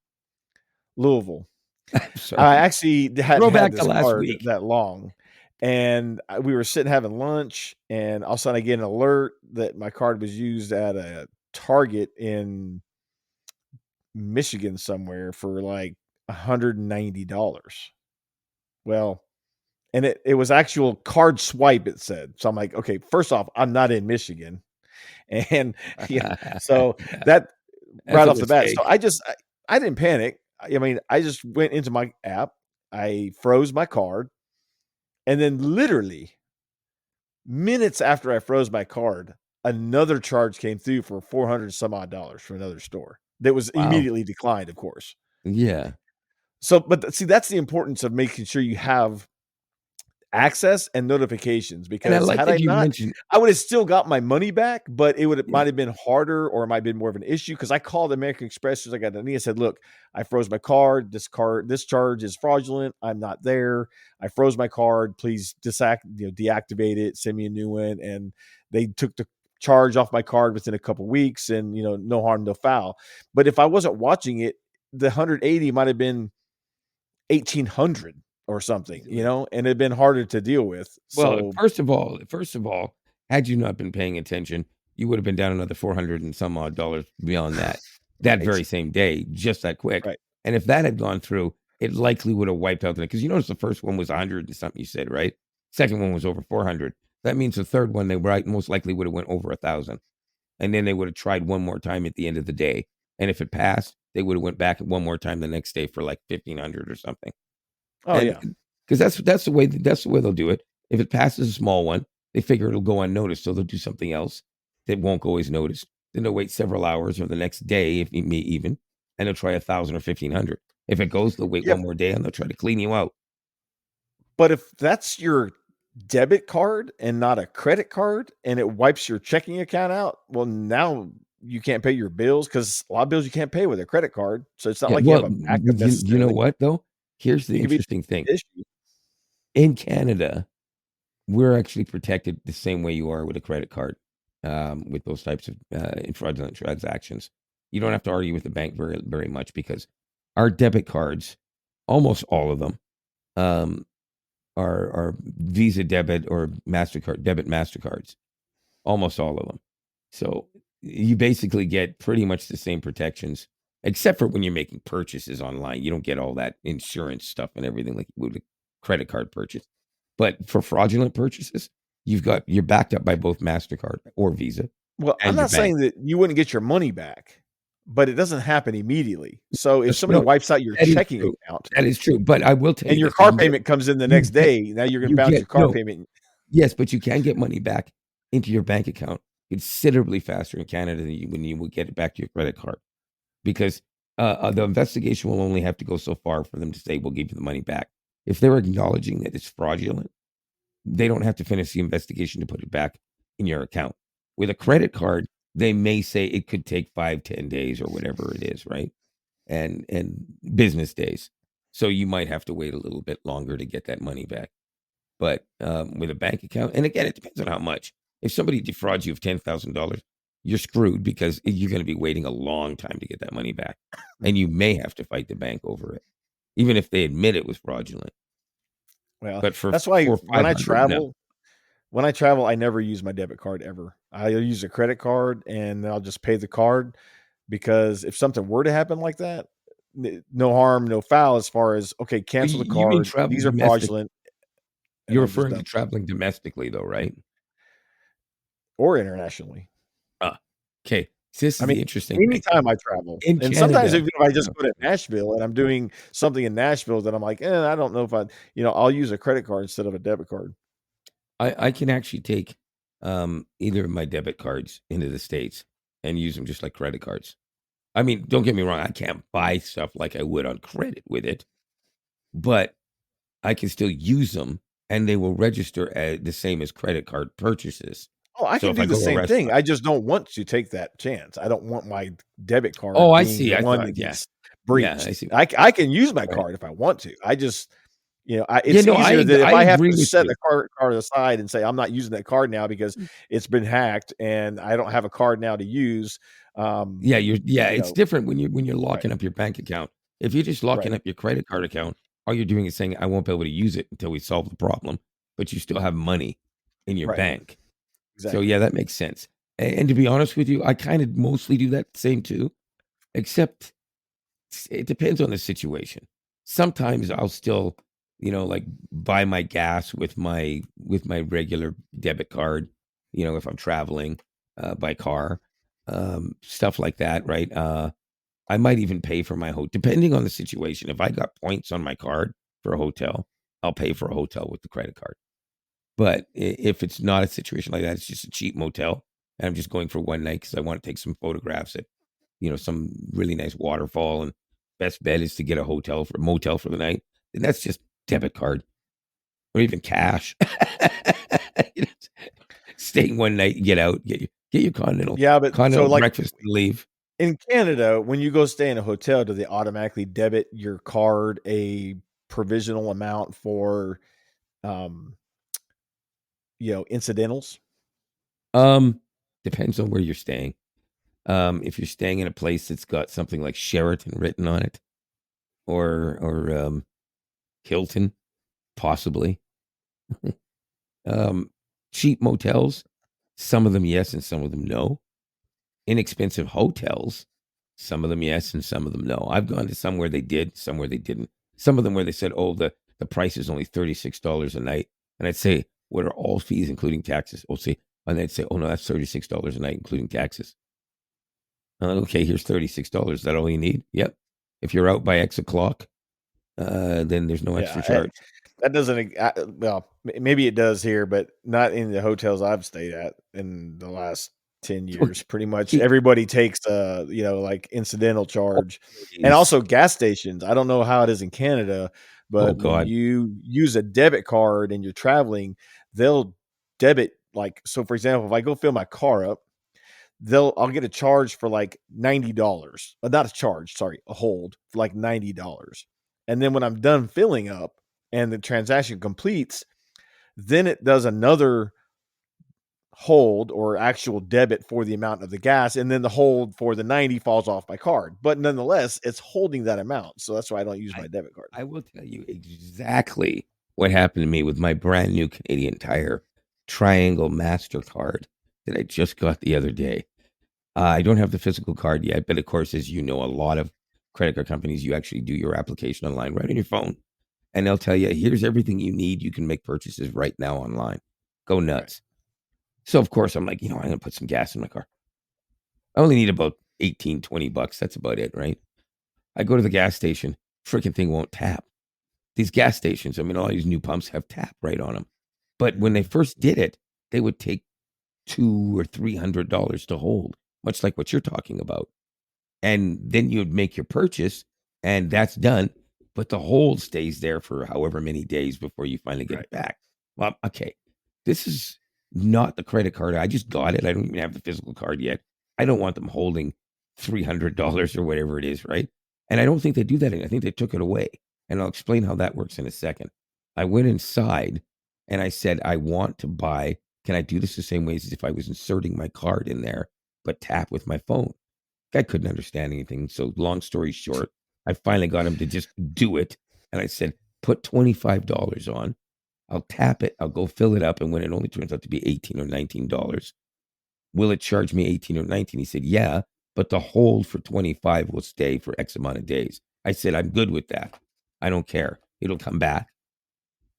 Speaker 1: Louisville.
Speaker 2: I'm sorry.
Speaker 1: I actually hadn't had
Speaker 2: Throwback to
Speaker 1: this
Speaker 2: last
Speaker 1: card
Speaker 2: week.
Speaker 1: that long, and we were sitting having lunch, and all of a sudden I get an alert that my card was used at a Target in Michigan somewhere for like $190. Well, and it was actual card swipe, it said. So I'm like, okay, first off, I'm not in Michigan. And so that
Speaker 2: That's
Speaker 1: right
Speaker 2: a
Speaker 1: off the bat. So
Speaker 2: mistake.
Speaker 1: I didn't panic. I mean, I just went into my app, I froze my card, and then literally minutes after I froze my card, another charge came through for 400 some odd dollars from another store that was
Speaker 2: Wow.
Speaker 1: immediately declined, of course.
Speaker 2: Yeah.
Speaker 1: So, but see, that's the importance of making sure you have access and notifications
Speaker 2: And I
Speaker 1: because
Speaker 2: like
Speaker 1: had I
Speaker 2: that you
Speaker 1: not,
Speaker 2: mentioned
Speaker 1: I would have still got my money back, but it
Speaker 2: yeah.
Speaker 1: might have been harder or it might have been more of an issue because I called American Express as I got an and said, "Look, I froze my card. This charge is fraudulent. I'm not there. I froze my card. Please deactivate it. Send me a new one." And they took the charge off my card within a couple weeks, and no harm, no foul. But if I wasn't watching it, the 180 might have been 1,800 or something,
Speaker 2: Easily.
Speaker 1: and it'd been harder to deal with.
Speaker 2: Well,
Speaker 1: So
Speaker 2: first of all, had you not been paying attention, you would have been down another 400 and some odd dollars beyond that
Speaker 1: right,
Speaker 2: very same day, just that quick.
Speaker 1: right.
Speaker 2: And if that had gone through, it likely would have wiped out the because you notice the first one was 100 and something you said, right? Second one was over 400. That means the third one they most likely would have went over 1,000. And then they would have tried one more time at the end of the day and if it passed, they would have went back one more time the next day for like 1,500 or something.
Speaker 1: Oh
Speaker 2: And
Speaker 1: yeah.
Speaker 2: because that's the way they'll do it. If it passes a small one, they figure it'll go unnoticed, so they'll do something else that won't go as noticed. Then they'll wait several hours or the next day, if you may even, and they'll try 1,000 or 1,500. If it goes, they'll wait
Speaker 1: Yeah,
Speaker 2: one more day and they'll try to clean you out.
Speaker 1: but if that's your debit card and not a credit card and it wipes your checking account out, well, now you can't pay your bills because a lot of bills you can't pay with a credit card. So it's not
Speaker 2: Yeah,
Speaker 1: like you have
Speaker 2: well,
Speaker 1: a backup
Speaker 2: you know
Speaker 1: necessarily.
Speaker 2: what though? Here's the
Speaker 1: It could be
Speaker 2: interesting thing.
Speaker 1: an issue.
Speaker 2: In Canada, we're actually protected the same way you are with a credit card, with those types of fraudulent transactions. You don't have to argue with the bank very, very much because our debit cards, almost all of them, um, are Visa debit or Mastercard debit Mastercards. Almost all of them. So you basically get pretty much the same protections, except for when you're making purchases online. You don't get all that insurance stuff and everything like you would a credit card purchase. But for fraudulent purchases, you're backed up by both Mastercard or Visa
Speaker 1: Well, I'm
Speaker 2: and your
Speaker 1: not
Speaker 2: bank.
Speaker 1: saying that you wouldn't get your money back, but it doesn't happen immediately. So if somebody
Speaker 2: No,
Speaker 1: wipes out your
Speaker 2: that is
Speaker 1: checking
Speaker 2: true.
Speaker 1: account
Speaker 2: That is true. But I will tell
Speaker 1: and
Speaker 2: you
Speaker 1: your
Speaker 2: this:
Speaker 1: car payment comes in the
Speaker 2: you
Speaker 1: next
Speaker 2: get
Speaker 1: day, now you're gonna
Speaker 2: you
Speaker 1: bounce
Speaker 2: get
Speaker 1: your car
Speaker 2: no.
Speaker 1: payment.
Speaker 2: Yes, but you can get money back into your bank account considerably faster in Canada than when you would get it back to your credit card. Because the investigation will only have to go so far for them to say we'll give you the money back. If they're acknowledging that it's fraudulent, they don't have to finish the investigation to put it back in your account. With a credit card, they may say it could take 5-10 days or whatever it is, right? And business days. So you might have to wait a little bit longer to get that money back. But with a bank account, and again, it depends on how much. If somebody defrauds you of $10,000, you're screwed because you're going to be waiting a long time to get that money back, and you may have to fight the bank over it, even if they admit it was fraudulent.
Speaker 1: Well,
Speaker 2: But for
Speaker 1: that's why
Speaker 2: for 500, no.
Speaker 1: when I travel, I never use my debit card ever. I use a credit card and I'll just pay the card because if something were to happen like that, no harm, no foul as far as, okay,
Speaker 2: But
Speaker 1: cancel the
Speaker 2: you mean
Speaker 1: card.
Speaker 2: traveling
Speaker 1: These are
Speaker 2: domestic?
Speaker 1: fraudulent and
Speaker 2: You're
Speaker 1: I'm just
Speaker 2: referring to
Speaker 1: done.
Speaker 2: traveling domestically, though, right?
Speaker 1: Or internationally.
Speaker 2: Okay. So this
Speaker 1: I
Speaker 2: is
Speaker 1: mean,
Speaker 2: the interesting thing.
Speaker 1: anytime I travel,
Speaker 2: In
Speaker 1: and sometimes
Speaker 2: Canada,
Speaker 1: even if I just
Speaker 2: no.
Speaker 1: go to Nashville and I'm doing something in Nashville that I'm like, I don't know if I'll use a credit card instead of a debit card.
Speaker 2: I can actually take either of my debit cards into the States and use them just like credit cards. I mean, don't get me wrong, I can't buy stuff like I would on credit with it, but I can still use them and they will register as the same as credit card purchases.
Speaker 1: Oh, I
Speaker 2: So
Speaker 1: can
Speaker 2: if
Speaker 1: do
Speaker 2: I
Speaker 1: the
Speaker 2: go to a
Speaker 1: same thing.
Speaker 2: restaurant,
Speaker 1: I just don't want to take that chance. I don't want my debit
Speaker 2: oh,
Speaker 1: card
Speaker 2: I
Speaker 1: being
Speaker 2: see.
Speaker 1: the
Speaker 2: I
Speaker 1: one
Speaker 2: thought,
Speaker 1: that
Speaker 2: yeah,
Speaker 1: gets
Speaker 2: yeah, I
Speaker 1: breached.
Speaker 2: see.
Speaker 1: I can use my
Speaker 2: Right.
Speaker 1: card if I want to. I just,
Speaker 2: Yeah,
Speaker 1: it's
Speaker 2: no,
Speaker 1: easier that if
Speaker 2: I
Speaker 1: I have
Speaker 2: agree
Speaker 1: to
Speaker 2: with
Speaker 1: set
Speaker 2: you.
Speaker 1: the card aside and say I'm not using that card now because it's been hacked and I don't have a card now to use. Um,
Speaker 2: Yeah,
Speaker 1: you
Speaker 2: it's
Speaker 1: know,
Speaker 2: different when you're
Speaker 1: right,
Speaker 2: locking up your bank account. If you're just locking
Speaker 1: right,
Speaker 2: up your credit card account, all you're doing is saying, "I won't be able to use it until we solve the problem," but you still have money in your
Speaker 1: right,
Speaker 2: bank. So,
Speaker 1: exactly.
Speaker 2: yeah, that makes sense. And to be honest with you, I kinda mostly do that same too, except it depends on the situation. Sometimes I'll still, like, buy my gas with my regular debit card, if I'm traveling, by car, stuff like that, right? I might even pay for my hotel, depending on the situation. If I got points on my card for a hotel, I'll pay for a hotel with the credit card. But if it's not a situation like that, it's just a cheap motel, and I'm just going for one night because I want to take some photographs at, some really nice waterfall, and best bet is to get a motel for the night. And that's just debit card or even cash. You know, Staying one night, get out, get your
Speaker 1: Yeah, but so
Speaker 2: continental
Speaker 1: like
Speaker 2: breakfast, and leave.
Speaker 1: in Canada, when you go stay in a hotel, do they automatically debit your card a provisional amount for um, incidentals?
Speaker 2: Um, Depends on where you're staying. If you're staying in a place that's got something like Sheraton written on it, or Hilton, possibly. Um, Cheap motels, some of them yes and some of them no. Inexpensive hotels, some of them yes and some of them no. I've gone to some where they did, some where they didn't. Some of them where they said, "Oh, the price is only $36 a night," and I'd say, "What are all fees including taxes?" And they'd say, "Oh no, that's $36 a night including taxes." Okay, here's $36. Is that all you need? Yep. If you're out by X o'clock, then there's no extra
Speaker 1: Yeah,
Speaker 2: charge.
Speaker 1: that doesn't. Well, maybe it does here, but not in the hotels I've stayed at in the last 10
Speaker 2: Well,
Speaker 1: years. Pretty much
Speaker 2: he
Speaker 1: everybody takes like incidental charge, and
Speaker 2: always.
Speaker 1: also gas stations. I don't know how it is in Canada,
Speaker 2: Oh
Speaker 1: but when
Speaker 2: God.
Speaker 1: you use a debit card and you're traveling, they'll debit like so. For example, if I go fill my car up, I'll get a charge for like $90. Not a charge, sorry, a hold for like $90. And then when I'm done filling up and the transaction completes, then it does another hold or actual debit for the amount of the gas, and then the hold for the 90 falls off my card. But nonetheless, it's holding that amount. So that's why I don't use
Speaker 2: I
Speaker 1: my debit card.
Speaker 2: I will tell you exactly what happened to me with my brand new Canadian Tire Triangle Mastercard that I just got the other day. I don't have the physical card yet, but of course, as you know, a lot of credit card companies, you actually do your application online right on your phone, and they'll tell you, here's everything you need. You can make purchases right now online. Go
Speaker 1: Right.
Speaker 2: nuts. So, of course, I'm like, I'm going to put some gas in my car. I only need about 18, $20. That's about it, right? I go to the gas station, freaking thing won't tap. These gas stations, I mean, all these new pumps have tap right on them. But when they first did it, they would take $200 or $300 to hold, much like what you're talking about. And then you'd make your purchase, and that's done. But the hold stays there for however many days before you finally get
Speaker 1: Right.
Speaker 2: it back. Well, okay, this is not the credit card. I just got it. I don't even have the physical card yet. I don't want them holding $300 or whatever it is, right? And I don't think they do that. I think they took it away. And I'll explain how that works in a second. I went inside and I said, I want to buy. Can I do this the same way as if I was inserting my card in there, but tap with my phone? Guy couldn't understand anything. So long story short, I finally got him to just do it. And I said, put $25 on. I'll tap it. I'll go fill it up. And when it only turns out to be $18 or $19, will it charge me 18 or 19? He said, yeah, but the hold for 25 will stay for X amount of days. I said, I'm good with that. I don't care. It'll come back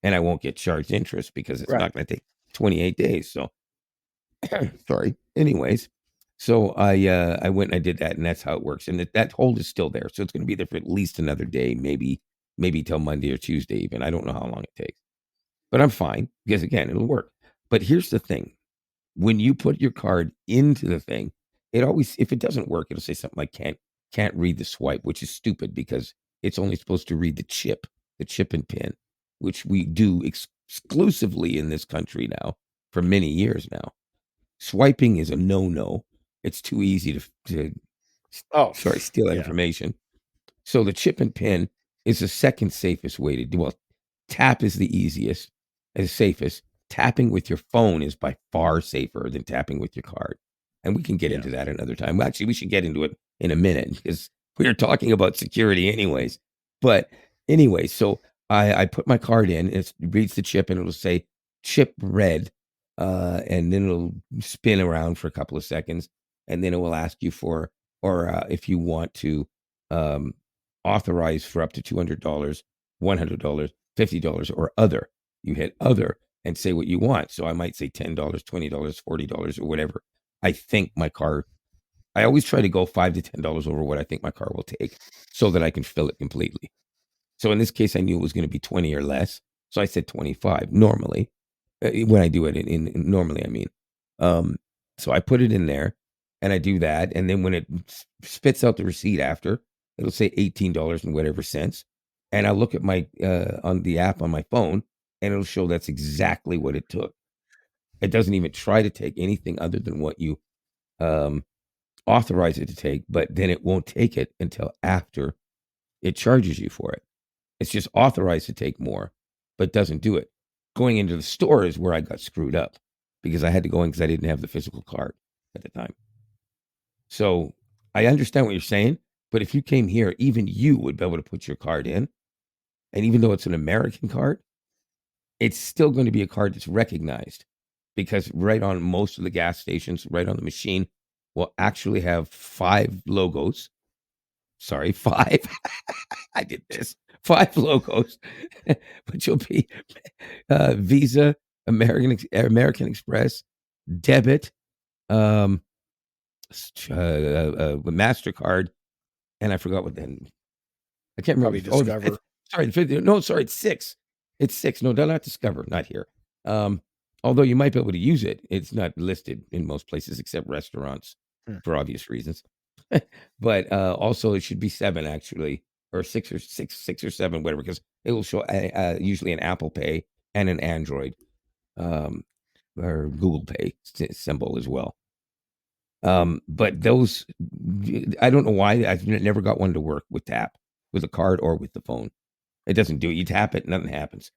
Speaker 2: and I won't get charged interest because it's
Speaker 1: Right.
Speaker 2: not going to take 28 days. So sorry. Anyways, so I went and I did that, and that's how it works. And that hold is still there, so it's going to be there for at least another day, maybe till Monday or Tuesday. Even I don't know how long it takes, but I'm fine because again, it'll work. But here's the thing: when you put your card into the thing, it always if it doesn't work, it'll say something like can't read the swipe, which is stupid because it's only supposed to read the chip and pin, which we do exclusively in this country now for many years now. Swiping is a no-no. It's too easy to
Speaker 1: Oh,
Speaker 2: steal that
Speaker 1: yeah.
Speaker 2: information. So the chip and pin is the second safest way to do. Well, tap is the easiest, as safest. Tapping with your phone is by far safer than tapping with your card. And we can get
Speaker 1: Yeah.
Speaker 2: into that another time. Well, actually, we should get into it in a minute because we are talking about security anyways. But anyway, so I put my card in, it reads the chip and it'll say chip read. And then it'll spin around for a couple of seconds. And then it will ask you for, or if you want to um, authorize for up to $200, $100, $50, or other. You hit other and say what you want. So I might say $10, $20, $40, or whatever. I think my car, I always try to go $5 to $10 over what I think my car will take so that I can fill it completely. So in this case, I knew it was going to be 20 or less. So I said 25 normally when I do it in normally, I mean. Um, so I put it in there and I do that. And then when it spits out the receipt after, it'll say $18 and whatever cents. And I look at my on the app on my phone and it'll show that's exactly what it took. It doesn't even try to take anything other than what you um, authorize it to take, but then it won't take it until after it charges you for it. It's just authorized to take more, but doesn't do it. Going into the store is where I got screwed up because I had to go in because I didn't have the physical card at the time. So I understand what you're saying, but if you came here, even you would be able to put your card in. And even though it's an American card, it's still going to be a card that's recognized because right on most of the gas stations, right on the machine, will actually have 5 logos. Sorry, 5. I did this. 5 logos, which will be Visa, American Express, debit, um, MasterCard, and I forgot what then. I can't remember.
Speaker 1: Probably Discover.
Speaker 2: Sorry, it's 6. It's 6. No, not Discover, not here. Although you might be able to use it, it's not listed in most places except restaurants
Speaker 1: Hmm.
Speaker 2: for obvious reasons. But also it should be 7 actually, or 6 or 7, whatever, because it will show usually an Apple Pay and an Android or Google Pay symbol as well. But those, I don't know why I've never got one to work with tap, with a card or with the phone. It doesn't do it. You tap it, nothing happens.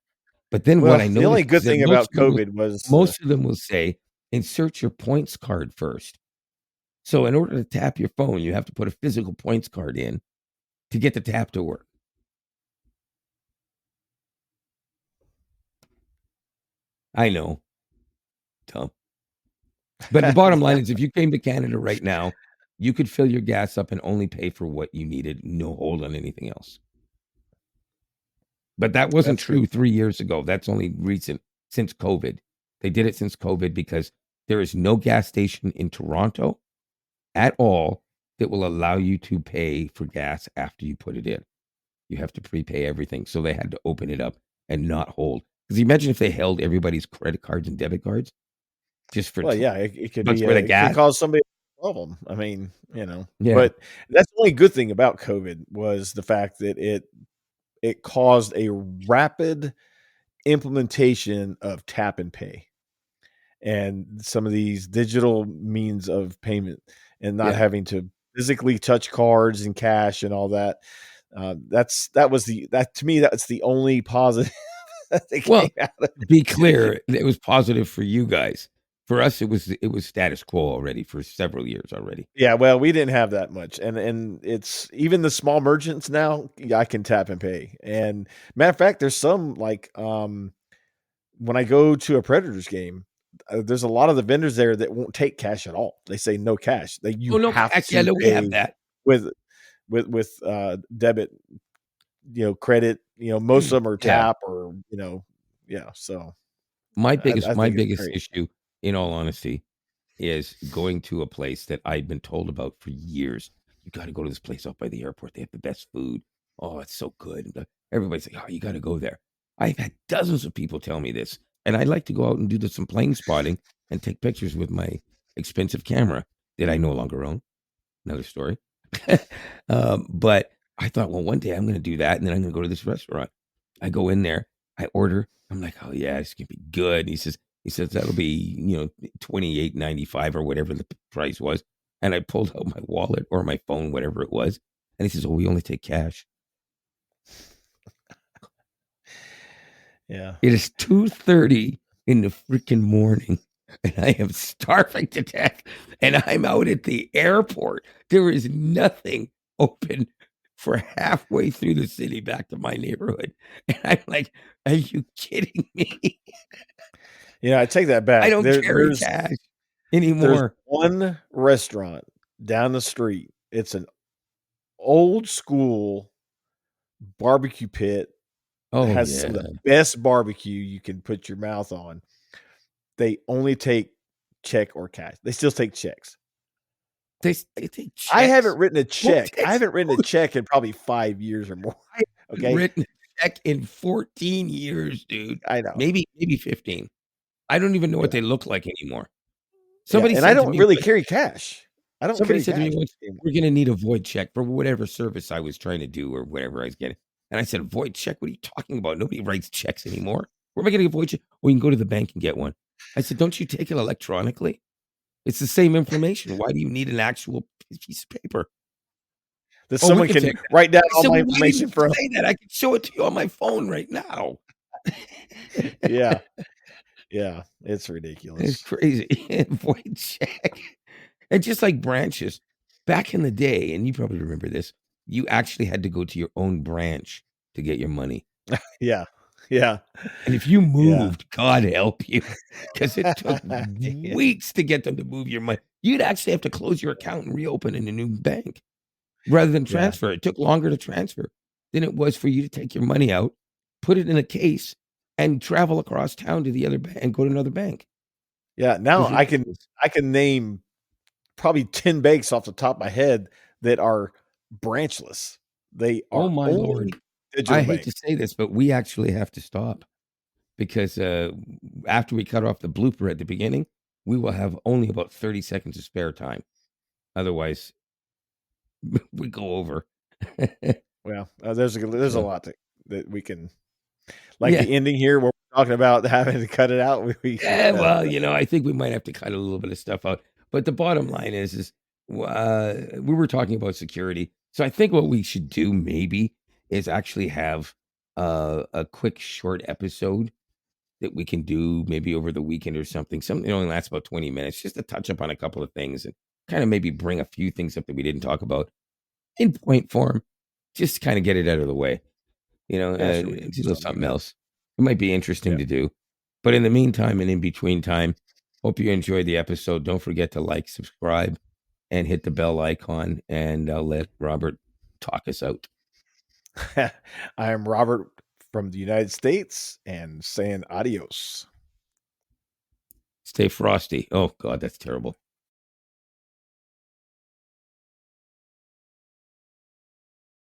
Speaker 2: But then what
Speaker 1: Well,
Speaker 2: I
Speaker 1: the only
Speaker 2: noticed is
Speaker 1: good
Speaker 2: that
Speaker 1: thing about COVID was
Speaker 2: most of them will say insert your points card first. So in order to tap your phone, you have to put a physical points card in to get the tap to work. I know, dumb. But the bottom line is, if you came to Canada right now, you could fill your gas up and only pay for what you needed, no hold on anything else. But that wasn't
Speaker 1: That's good.
Speaker 2: true 3 years ago. That's only recent, since COVID. They did it since COVID because there is no gas station in Toronto at all that will allow you to pay for gas after you put it in. You have to prepay everything. So they had to open it up and not hold. Because imagine if they held everybody's credit cards and debit cards just for
Speaker 1: Well, yeah, it could
Speaker 2: bucks
Speaker 1: be
Speaker 2: worth of
Speaker 1: it could
Speaker 2: gas.
Speaker 1: cause somebody a problem. I mean,
Speaker 2: Yeah.
Speaker 1: but that's the only good thing about COVID was the fact that it caused a rapid implementation of tap and pay and some of these digital means of payment and not
Speaker 2: Yeah.
Speaker 1: having to physically touch cards and cash and all that. That to me, that's the only positive that came
Speaker 2: Well,
Speaker 1: out of it.
Speaker 2: be clear, it was positive for you guys. For us, it was status quo already for several years already.
Speaker 1: Yeah, well, we didn't have that much, and it's even the small merchants now. I can tap and pay, and matter of fact, there's some like when I go to a Predators game, there's a lot of the vendors there that won't take cash at all. They say no cash. That you
Speaker 2: Oh no,
Speaker 1: have
Speaker 2: yeah,
Speaker 1: to
Speaker 2: no, we have
Speaker 1: pay
Speaker 2: that.
Speaker 1: with debit, credit. Most of them are
Speaker 2: Yeah.
Speaker 1: tap or yeah. So
Speaker 2: My
Speaker 1: I
Speaker 2: my
Speaker 1: think it's
Speaker 2: biggest
Speaker 1: great.
Speaker 2: issue, in all honesty, is going to a place that I've been told about for years. You got to go to this place out by the airport. They have the best food. Oh, it's so good. Everybody's like, oh, you got to go there. I've had dozens of people tell me this, and I'd like to go out and do some plane spotting and take pictures with my expensive camera that I no longer own. Another story. But I thought, well, one day I'm going to do that, and then I'm going to go to this restaurant. I go in there, I order. I'm like, oh yeah, it's gonna be good. And he says that'll be $28.95 or whatever the price was. And I pulled out my wallet or my phone, whatever it was, and he says, oh, we only take cash.
Speaker 1: Yeah.
Speaker 2: It is 2:30 in the freaking morning, and I am starving to death. And I'm out at the airport. There is nothing open for halfway through the city back to my neighborhood. And I'm like, are you kidding me?
Speaker 1: Yeah, I take that
Speaker 2: I
Speaker 1: back.
Speaker 2: don't carry cash
Speaker 1: There's
Speaker 2: anymore.
Speaker 1: one restaurant down the street. It's an old school barbecue pit.
Speaker 2: Oh
Speaker 1: Has some of
Speaker 2: yeah.
Speaker 1: the best barbecue you can put your mouth on. They only take check or cash. They still take checks.
Speaker 2: They take
Speaker 1: I
Speaker 2: checks.
Speaker 1: haven't written a
Speaker 2: Who
Speaker 1: check. I
Speaker 2: takes
Speaker 1: haven't written a
Speaker 2: who
Speaker 1: check in probably 5 years or more.
Speaker 2: I haven't
Speaker 1: Okay?
Speaker 2: written a check in 14 years, dude.
Speaker 1: I know.
Speaker 2: Maybe 15. I don't even know what
Speaker 1: Yeah.
Speaker 2: they look like anymore.
Speaker 1: Yeah,
Speaker 2: Somebody
Speaker 1: and I
Speaker 2: said to
Speaker 1: don't
Speaker 2: me
Speaker 1: really
Speaker 2: once
Speaker 1: carry cash. I don't
Speaker 2: somebody
Speaker 1: carry
Speaker 2: said to me
Speaker 1: cash
Speaker 2: once,
Speaker 1: anymore.
Speaker 2: "We're gonna need a void check for whatever service I was trying to do or whatever I was getting." And I said, "A void check? What are you talking about? Nobody writes checks anymore. Where am I getting a void check? We can go to the bank and get one." I said, "Don't you take it electronically? It's the same information. Why do you need an actual piece of paper?"
Speaker 1: That
Speaker 2: "Oh, we
Speaker 1: someone
Speaker 2: can
Speaker 1: can
Speaker 2: take that."
Speaker 1: write down
Speaker 2: I
Speaker 1: all
Speaker 2: said,
Speaker 1: my
Speaker 2: "Well, why didn't
Speaker 1: information
Speaker 2: you
Speaker 1: from.
Speaker 2: say that? I can show it to you on my phone right now."
Speaker 1: Yeah. Yeah. It's
Speaker 2: It's
Speaker 1: ridiculous.
Speaker 2: crazy. Void check. And just like branches, back in the day, and you probably remember this, you actually had to go to your own branch to get your money.
Speaker 1: Yeah. Yeah.
Speaker 2: And if you
Speaker 1: Yeah.
Speaker 2: moved, God help you, because it took
Speaker 1: Yeah.
Speaker 2: weeks to get them to move your money. You'd actually have to close your account and reopen in a new bank rather than
Speaker 1: Yeah.
Speaker 2: transfer. It took longer to transfer than it was for you to take your money out, put it in a case, and travel across town to the other bank and go to another bank.
Speaker 1: Yeah,
Speaker 2: It
Speaker 1: now
Speaker 2: was ridiculous.
Speaker 1: I can name probably 10 banks off the top of my head that are branchless. They
Speaker 2: Oh
Speaker 1: are
Speaker 2: my lord.
Speaker 1: only digital
Speaker 2: I hate
Speaker 1: bank.
Speaker 2: to say this, but we actually have to stop because after we cut off the blooper at the beginning, we will have only about 30 seconds of spare time. Otherwise, we go over.
Speaker 1: Well, there's a
Speaker 2: So,
Speaker 1: lot that we can, like
Speaker 2: yeah.
Speaker 1: the ending here where we're talking about having to cut it out. We
Speaker 2: Yeah, well, I think we might have to cut a little bit of stuff out. But the bottom line is we were talking about security. So I think what we should do maybe is actually have a quick short episode that we can do maybe over the weekend or something. Something that only lasts about 20 minutes, just to touch up on a couple of things and kind of maybe bring a few things up that we didn't talk about in point form, just to kind of get it out of the way.
Speaker 1: yeah, sure, we can
Speaker 2: It's a
Speaker 1: do
Speaker 2: little
Speaker 1: something like
Speaker 2: something
Speaker 1: that.
Speaker 2: else. It might be interesting
Speaker 1: Yeah.
Speaker 2: to do. But in the meantime and in between time, hope you enjoyed the episode. Don't forget to like, subscribe, and hit the bell icon. And I'll let Robert talk us out.
Speaker 1: I am Robert from the United States and saying adios.
Speaker 2: Stay frosty. Oh, God, that's terrible.